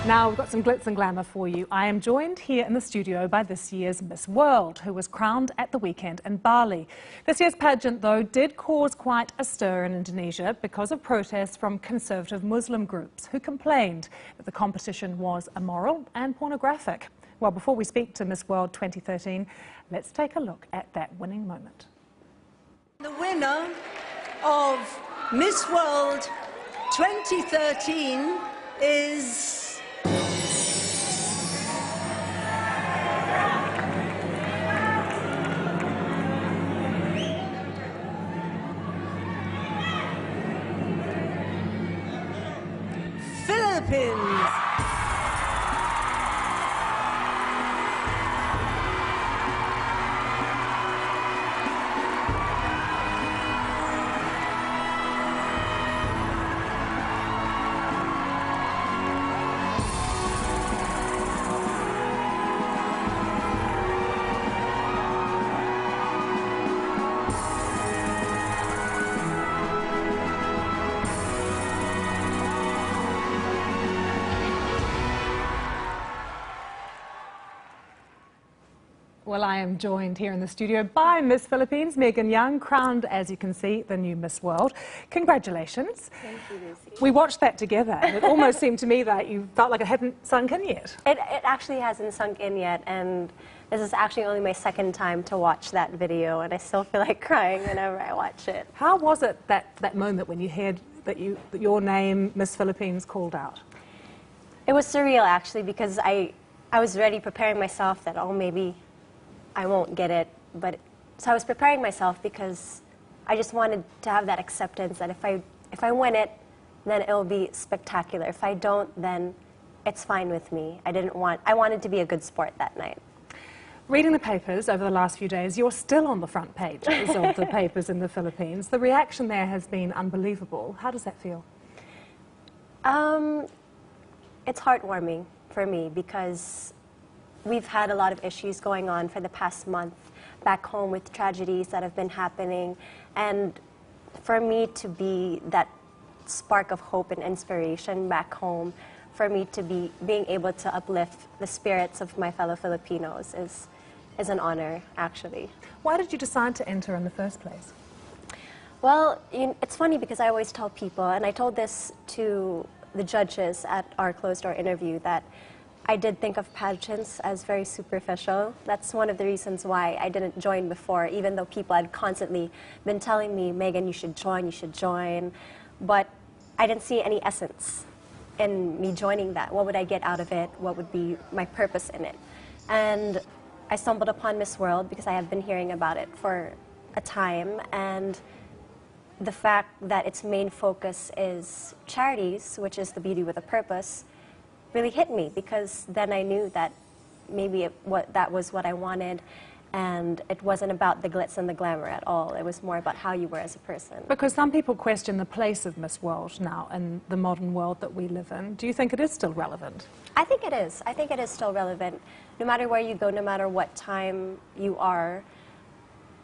Now we've got some glitz and glamour for you. I am joined here in the studio by this year's Miss World, who was crowned at the weekend in Bali. This year's pageant, though, did cause quite a stir in Indonesia because of protests from conservative Muslim groups who complained that the competition was immoral and pornographic. Well, before we speak to Miss World 2013, let's take a look at that winning moment. The winner of Miss World 2013 is... Philippines. Well, I am joined here in the studio by Miss Philippines, Megan Young, crowned, as you can see, the new Miss World. Congratulations. Thank you, Lucy. We watched that together, and it almost seemed to me that you felt like it hadn't sunk in yet. It actually hasn't sunk in yet, and this is actually only my second time to watch that video, and I still feel like crying whenever I watch it. How was it, that moment when you heard that your name, Miss Philippines, called out? It was surreal, actually, because I was already preparing myself that, oh, maybe I won't get it, so I was preparing myself because I just wanted to have that acceptance that if I win it, then it'll be spectacular. If I don't, then it's fine with me. I wanted to be a good sport that night. Reading the papers over the last few days, you're still on the front pages of the papers in the Philippines. The reaction there has been unbelievable. How does that feel? It's heartwarming for me because we've had a lot of issues going on for the past month back home with tragedies that have been happening, and for me to be that spark of hope and inspiration back home, for me to be being able to uplift the spirits of my fellow Filipinos is an honor, actually. Why did you decide to enter in the first place? Well, it's funny because I always tell people, and I told this to the judges at our closed-door interview, that I did think of pageants as very superficial. That's one of the reasons why I didn't join before, even though people had constantly been telling me, Megan, you should join. But I didn't see any essence in me joining that. What would I get out of it? What would be my purpose in it? And I stumbled upon Miss World because I have been hearing about it for a time, and the fact that its main focus is charities, which is the beauty with a purpose, really hit me, because then I knew that maybe that was what I wanted, and it wasn't about the glitz and the glamour at all. It was more about how you were as a person. Because some people question the place of Miss World now in the modern world that we live in. Do you think it is still relevant? I think it is. I think it is still relevant. No matter where you go, no matter what time you are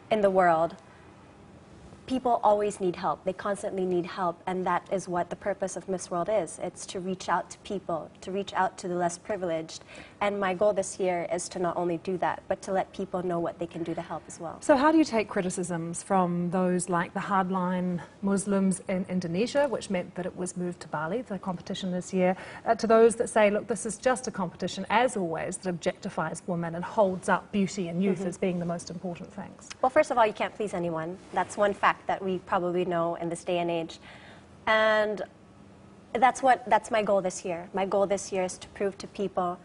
in the world, people always need help. They constantly need help, and that is what the purpose of Miss World is. It's to reach out to people, to reach out to the less privileged. And my goal this year is to not only do that, but to let people know what they can do to help as well. So how do you take criticisms from those like the hardline Muslims in Indonesia, which meant that it was moved to Bali, the competition this year, to those that say, look, this is just a competition, as always, that objectifies women and holds up beauty and youth as being the most important things? Well, first of all, you can't please anyone. That's one fact that we probably know in this day and age. And that's my goal this year. My goal this year is to prove to people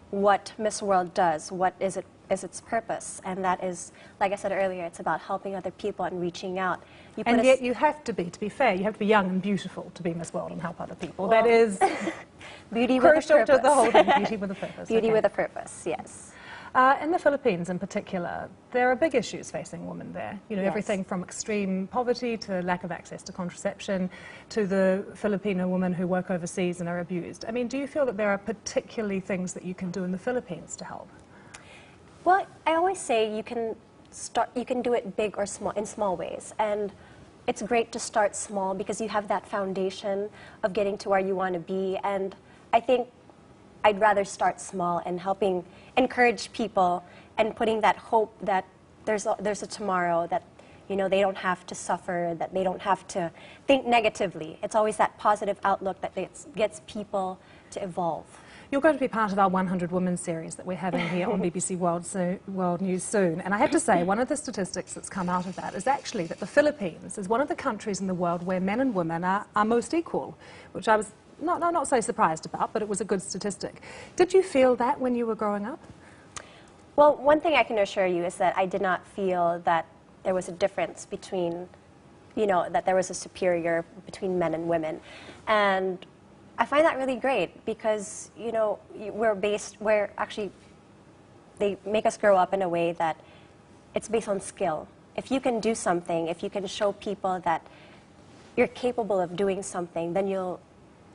what Miss World does, what is its purpose. And that is, like I said earlier, it's about helping other people and reaching out. And yet you have to be fair, you have to be young and beautiful to be Miss World and help other people. Well, that is beauty with a crucial purpose. to the whole thing, beauty with a purpose. Beauty okay. with a purpose, yes. In the Philippines in particular, there are big issues facing women there. You know, Yes. everything from extreme poverty to lack of access to contraception to the Filipino women who work overseas and are abused. I mean, do you feel that there are particularly things that you can do in the Philippines to help? Well, I always say you can do it big or small, in small ways. And it's great to start small because you have that foundation of getting to where you want to be. And I think I'd rather start small and helping encourage people and putting that hope that there's a tomorrow, that they don't have to suffer, that they don't have to think negatively. It's always that positive outlook that gets people to evolve. You're going to be part of our 100 Women series that we're having here on BBC World News soon. And I have to say, one of the statistics that's come out of that is actually that the Philippines is one of the countries in the world where men and women are most equal, which I was not so surprised about, but it was a good statistic. Did you feel that when you were growing up? Well, one thing I can assure you is that I did not feel that there was a difference between, that there was a superior between men and women. And I find that really great because, we're actually, they make us grow up in a way that it's based on skill. If you can do something, if you can show people that you're capable of doing something, then you'll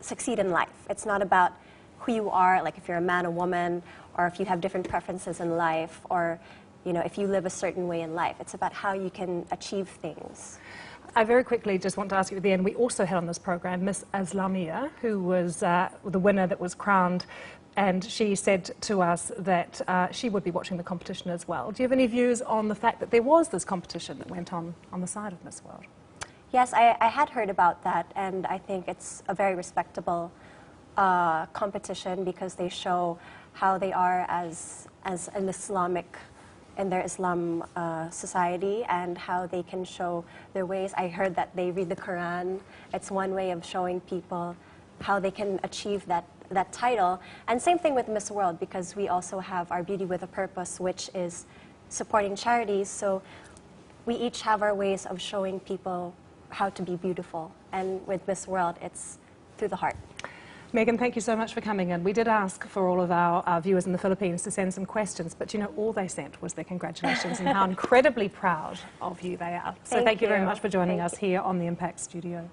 succeed in life. It's not about who you are, like if you're a man or woman, or if you have different preferences in life, or if you live a certain way in life. It's about how you can achieve things. I very quickly just want to ask you at the end, we also had on this program Miss Islamia, who was the winner that was crowned, and she said to us that she would be watching the competition as well. Do you have any views on the fact that there was this competition that went on the side of Miss World? Yes, I had heard about that, and I think it's a very respectable competition because they show how they are as an Islamic, in their Islam society, and how they can show their ways. I heard that they read the Quran. It's one way of showing people how they can achieve that title. And same thing with Miss World, because we also have our Beauty with a Purpose, which is supporting charities. So we each have our ways of showing people how to be beautiful. And with Miss World, it's through the heart. Megan, thank you so much for coming in. We did ask for all of our viewers in the Philippines to send some questions, but all they sent was their congratulations and how incredibly proud of you they are. So thank you very much for joining us here on the Impact Studio.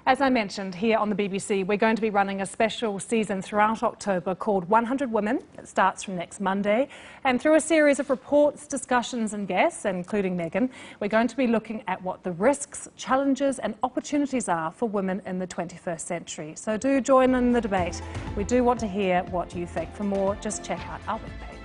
As I mentioned, here on the BBC, we're going to be running a special season throughout October called 100 Women. It starts from next Monday. And through a series of reports, discussions and guests, including Megan, we're going to be looking at what the risks, challenges and opportunities are for women in the 21st century. So do join in the debate. We do want to hear what you think. For more, just check out our webpage.